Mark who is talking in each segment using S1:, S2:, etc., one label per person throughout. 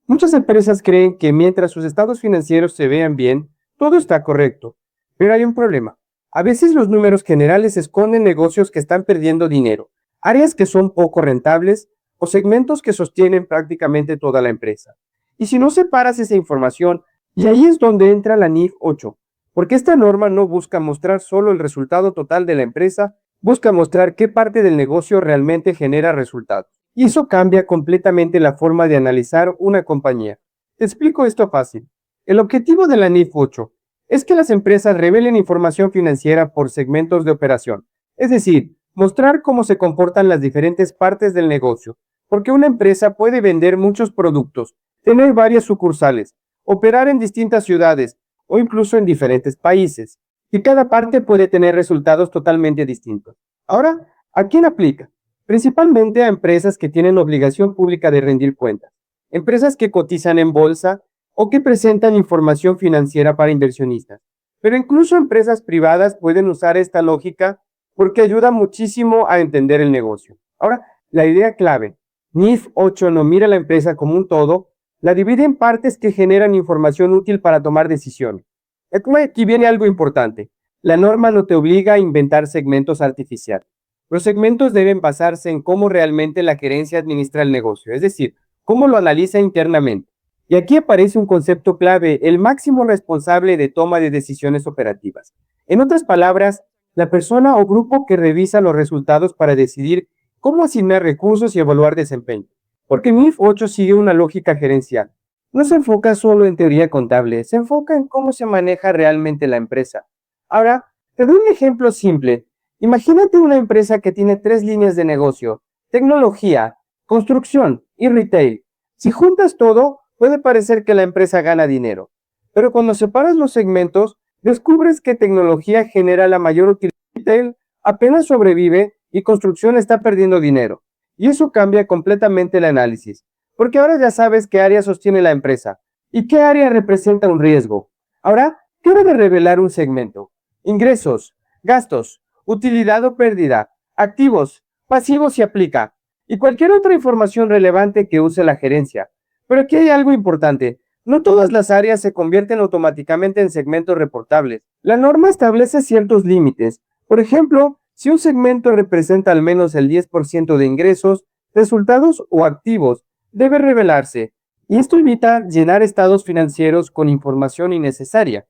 S1: Muchas empresas creen que mientras sus estados financieros se vean bien, todo está correcto. Pero hay un problema. A veces los números generales esconden negocios que están perdiendo dinero, áreas que son poco rentables o segmentos que sostienen prácticamente toda la empresa. Y si no separas esa información, y ahí es donde entra la NIF 8, porque esta norma no busca mostrar solo el resultado total de la empresa, busca mostrar qué parte del negocio realmente genera resultados. Y eso cambia completamente la forma de analizar una compañía. Te explico esto fácil. El objetivo de la NIF 8 es que las empresas revelen información financiera por segmentos de operación, es decir, mostrar cómo se comportan las diferentes partes del negocio, porque una empresa puede vender muchos productos, tener varias sucursales, operar en distintas ciudades o incluso en diferentes países, y cada parte puede tener resultados totalmente distintos. Ahora, ¿a quién aplica? Principalmente a empresas que tienen obligación pública de rendir cuentas, empresas que cotizan en bolsa o que presentan información financiera para inversionistas. Pero incluso empresas privadas pueden usar esta lógica porque ayuda muchísimo a entender el negocio. Ahora, la idea clave, NIF 8 no mira a la empresa como un todo, la divide en partes que generan información útil para tomar decisiones. Aquí viene algo importante. La norma no te obliga a inventar segmentos artificiales. Los segmentos deben basarse en cómo realmente la gerencia administra el negocio, es decir, cómo lo analiza internamente. Y aquí aparece un concepto clave, el máximo responsable de toma de decisiones operativas. En otras palabras, la persona o grupo que revisa los resultados para decidir cómo asignar recursos y evaluar desempeño. Porque MIF 8 sigue una lógica gerencial. No se enfoca solo en teoría contable, se enfoca en cómo se maneja realmente la empresa. Ahora, te doy un ejemplo simple. Imagínate una empresa que tiene 3 líneas de negocio: tecnología, construcción y retail. Si juntas todo, puede parecer que la empresa gana dinero. Pero cuando separas los segmentos, descubres que tecnología genera la mayor utilidad, retail apenas sobrevive y construcción está perdiendo dinero. Y eso cambia completamente el análisis, porque ahora ya sabes qué área sostiene la empresa y qué área representa un riesgo. Ahora, ¿qué debe revelar un segmento? Ingresos, gastos, utilidad o pérdida, activos, pasivos si aplica, y cualquier otra información relevante que use la gerencia. Pero aquí hay algo importante. No todas las áreas se convierten automáticamente en segmentos reportables. La norma establece ciertos límites. Por ejemplo, si un segmento representa al menos el 10% de ingresos, resultados o activos, debe revelarse. Y esto evita llenar estados financieros con información innecesaria.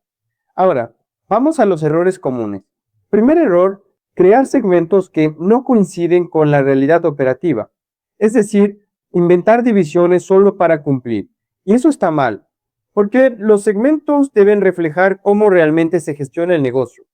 S1: Ahora, vamos a los errores comunes. Primer error, crear segmentos que no coinciden con la realidad operativa. Es decir, inventar divisiones solo para cumplir. Y eso está mal, porque los segmentos deben reflejar cómo realmente se gestiona el negocio.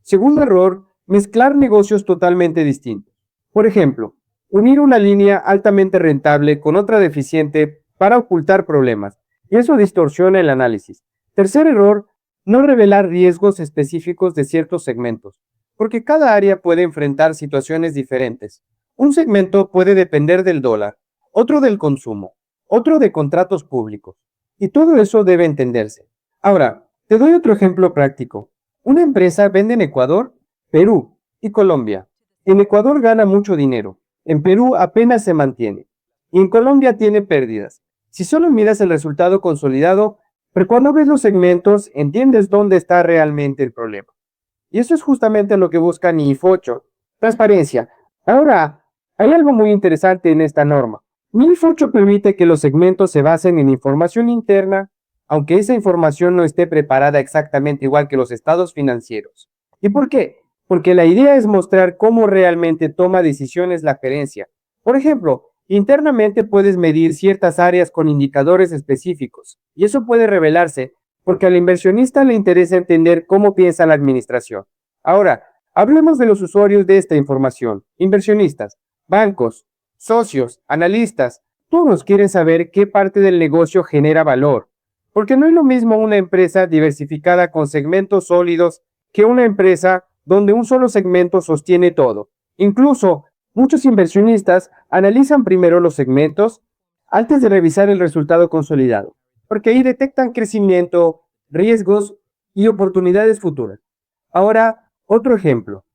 S1: Segundo error, mezclar negocios totalmente distintos. Por ejemplo, unir una línea altamente rentable con otra deficiente para ocultar problemas. Y eso distorsiona el análisis. Tercer error, no revelar riesgos específicos de ciertos segmentos, porque cada área puede enfrentar situaciones diferentes. Un segmento puede depender del dólar, otro del consumo, otro de contratos públicos, y todo eso debe entenderse. Ahora, te doy otro ejemplo práctico. Una empresa vende en Ecuador, Perú y Colombia. En Ecuador gana mucho dinero, en Perú apenas se mantiene, y en Colombia tiene pérdidas. Si solo miras el resultado consolidado, pero cuando ves los segmentos, entiendes dónde está realmente el problema. Y eso es justamente lo que busca NIF 8, transparencia. Ahora, hay algo muy interesante en esta norma. NIF 8 permite que los segmentos se basen en información interna, aunque esa información no esté preparada exactamente igual que los estados financieros. ¿Y por qué? Porque la idea es mostrar cómo realmente toma decisiones la gerencia. Por ejemplo, internamente puedes medir ciertas áreas con indicadores específicos, y eso puede revelarse porque al inversionista le interesa entender cómo piensa la administración. Ahora, hablemos de los usuarios de esta información: inversionistas, bancos, socios, analistas. Todos quieren saber qué parte del negocio genera valor, porque no es lo mismo una empresa diversificada con segmentos sólidos que una empresa donde un solo segmento sostiene todo. Incluso, muchos inversionistas analizan primero los segmentos antes de revisar el resultado consolidado, porque ahí detectan crecimiento, riesgos y oportunidades futuras. Ahora, otro ejemplo.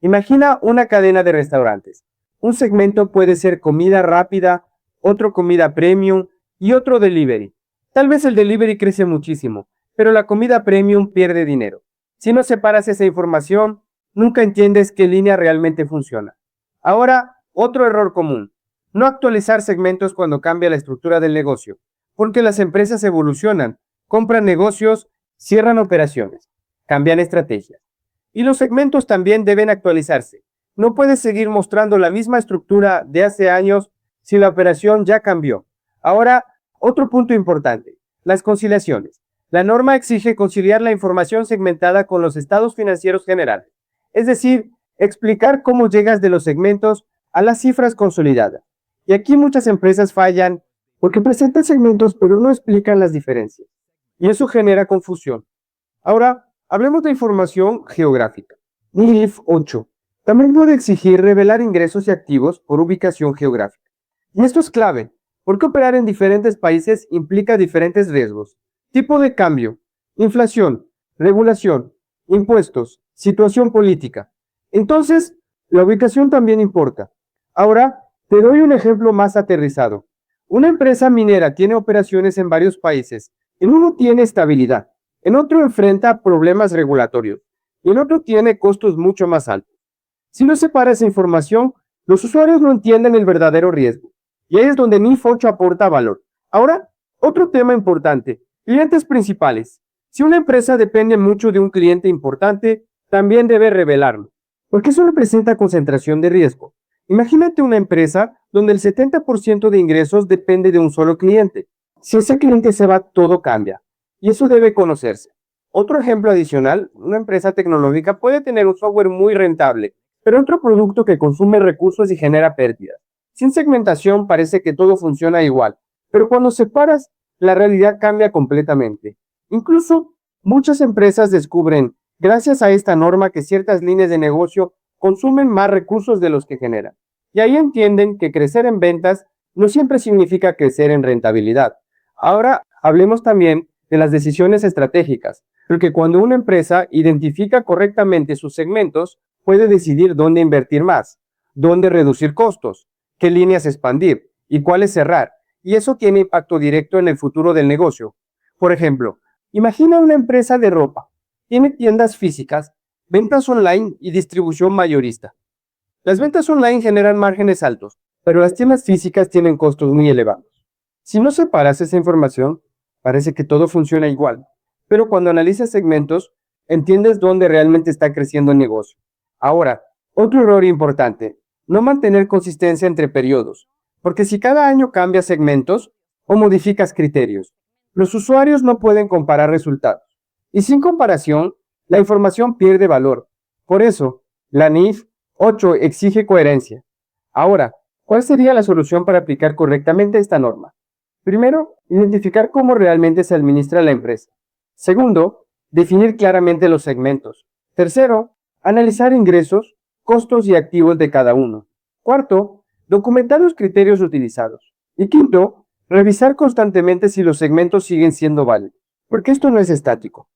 S1: Imagina una cadena de restaurantes. Un segmento puede ser comida rápida, otro comida premium y otro delivery. Tal vez el delivery crece muchísimo, pero la comida premium pierde dinero. Si no separas esa información, nunca entiendes qué línea realmente funciona. Ahora, otro error común. No actualizar segmentos cuando cambia la estructura del negocio, porque las empresas evolucionan, compran negocios, cierran operaciones, cambian estrategias. Y los segmentos también deben actualizarse. No puedes seguir mostrando la misma estructura de hace años si la operación ya cambió. Ahora, otro punto importante, las conciliaciones. La norma exige conciliar la información segmentada con los estados financieros generales, es decir, explicar cómo llegas de los segmentos a las cifras consolidadas. Y aquí muchas empresas fallan porque presentan segmentos pero no explican las diferencias. Y eso genera confusión. Ahora, hablemos de información geográfica. NIF 8 también puede exigir revelar ingresos y activos por ubicación geográfica. Y esto es clave, porque operar en diferentes países implica diferentes riesgos. Tipo de cambio, inflación, regulación, impuestos, situación política. Entonces, la ubicación también importa. Ahora, te doy un ejemplo más aterrizado. Una empresa minera tiene operaciones en varios países. En uno tiene estabilidad, en otro enfrenta problemas regulatorios y en otro tiene costos mucho más altos. Si no separa esa información, los usuarios no entienden el verdadero riesgo. Y ahí es donde NIF 8 aporta valor. Ahora, otro tema importante, clientes principales. Si una empresa depende mucho de un cliente importante, también debe revelarlo, porque eso representa concentración de riesgo. Imagínate una empresa donde el 70% de ingresos depende de un solo cliente. Si ese cliente se va, todo cambia, y eso debe conocerse. Otro ejemplo adicional, una empresa tecnológica puede tener un software muy rentable, pero otro producto que consume recursos y genera pérdidas. Sin segmentación parece que todo funciona igual, pero cuando separas, la realidad cambia completamente. Incluso, muchas empresas descubren, gracias a esta norma, que ciertas líneas de negocio consumen más recursos de los que generan. Y ahí entienden que crecer en ventas no siempre significa crecer en rentabilidad. Ahora, hablemos también de las decisiones estratégicas, porque cuando una empresa identifica correctamente sus segmentos, puede decidir dónde invertir más, dónde reducir costos, qué líneas expandir y cuáles cerrar. Y eso tiene impacto directo en el futuro del negocio. Por ejemplo, imagina una empresa de ropa. Tiene tiendas físicas, ventas online y distribución mayorista. Las ventas online generan márgenes altos, pero las tiendas físicas tienen costos muy elevados. Si no separas esa información, parece que todo funciona igual. Pero cuando analizas segmentos, entiendes dónde realmente está creciendo el negocio. Ahora, otro error importante, no mantener consistencia entre periodos, porque si cada año cambias segmentos o modificas criterios, los usuarios no pueden comparar resultados. Y sin comparación, la información pierde valor. Por eso, la NIF 8 exige coherencia. Ahora, ¿cuál sería la solución para aplicar correctamente esta norma? Primero, identificar cómo realmente se administra la empresa. Segundo, definir claramente los segmentos. Tercero, analizar ingresos, costos y activos de cada uno. Cuarto, documentar los criterios utilizados. Y quinto, revisar constantemente si los segmentos siguen siendo válidos, porque esto no es estático.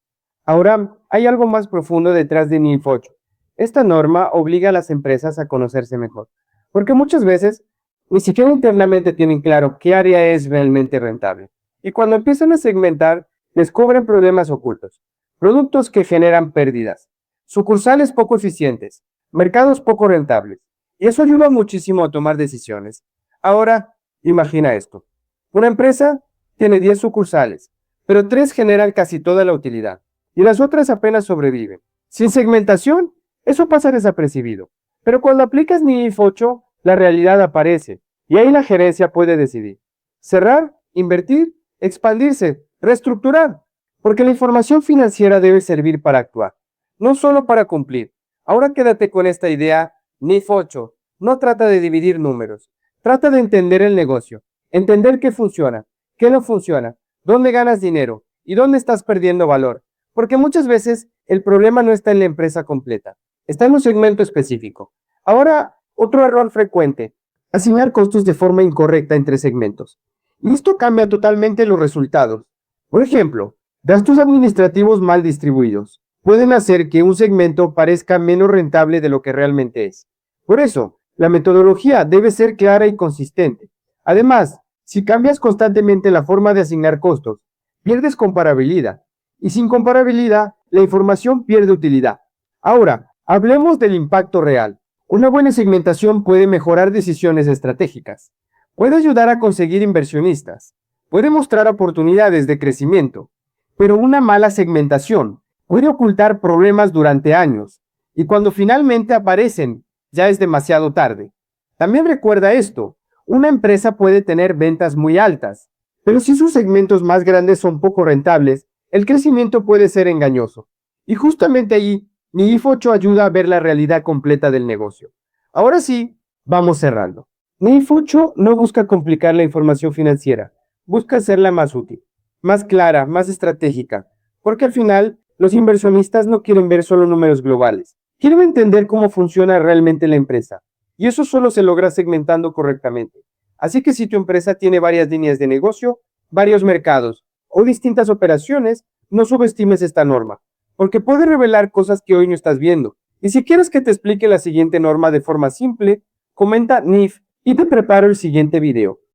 S1: Ahora, hay algo más profundo detrás de NIF 8. Esta norma obliga a las empresas a conocerse mejor, porque muchas veces ni siquiera internamente tienen claro qué área es realmente rentable. Y cuando empiezan a segmentar, descubren problemas ocultos, productos que generan pérdidas, sucursales poco eficientes, mercados poco rentables. Y eso ayuda muchísimo a tomar decisiones. Ahora, imagina esto. Una empresa tiene 10 sucursales, pero 3 generan casi toda la utilidad y las otras apenas sobreviven. Sin segmentación, eso pasa desapercibido. Pero cuando aplicas NIF 8, la realidad aparece y ahí la gerencia puede decidir. Cerrar, invertir, expandirse, reestructurar. Porque la información financiera debe servir para actuar, no solo para cumplir. Ahora quédate con esta idea. NIF 8 no trata de dividir números, trata de entender el negocio, entender qué funciona, qué no funciona, dónde ganas dinero y dónde estás perdiendo valor. Porque muchas veces el problema no está en la empresa completa, está en un segmento específico. Ahora, otro error frecuente, asignar costos de forma incorrecta entre segmentos. Y esto cambia totalmente los resultados. Por ejemplo, gastos administrativos mal distribuidos pueden hacer que un segmento parezca menos rentable de lo que realmente es. Por eso, la metodología debe ser clara y consistente. Además, Si cambias constantemente la forma de asignar costos, pierdes comparabilidad. Y sin comparabilidad, la información pierde utilidad. Ahora, hablemos del impacto real. Una buena segmentación puede mejorar decisiones estratégicas. Puede ayudar a conseguir inversionistas. Puede mostrar oportunidades de crecimiento. Pero una mala segmentación puede ocultar problemas durante años. Y cuando finalmente aparecen, ya es demasiado tarde. También recuerda esto. Una empresa puede tener ventas muy altas, pero si sus segmentos más grandes son poco rentables, el crecimiento puede ser engañoso. Y justamente ahí, mi IF8 ayuda a ver la realidad completa del negocio. Ahora sí, vamos cerrando. Mi IF8 no busca complicar la información financiera, busca hacerla más útil, más clara, más estratégica, porque al final los inversionistas no quieren ver solo números globales, quieren entender cómo funciona realmente la empresa. Y eso solo se logra segmentando correctamente. Así que si tu empresa tiene varias líneas de negocio, varios mercados o distintas operaciones, no subestimes esta norma, porque puede revelar cosas que hoy no estás viendo. Y si quieres que te explique la siguiente norma de forma simple, comenta NIF y te preparo el siguiente video.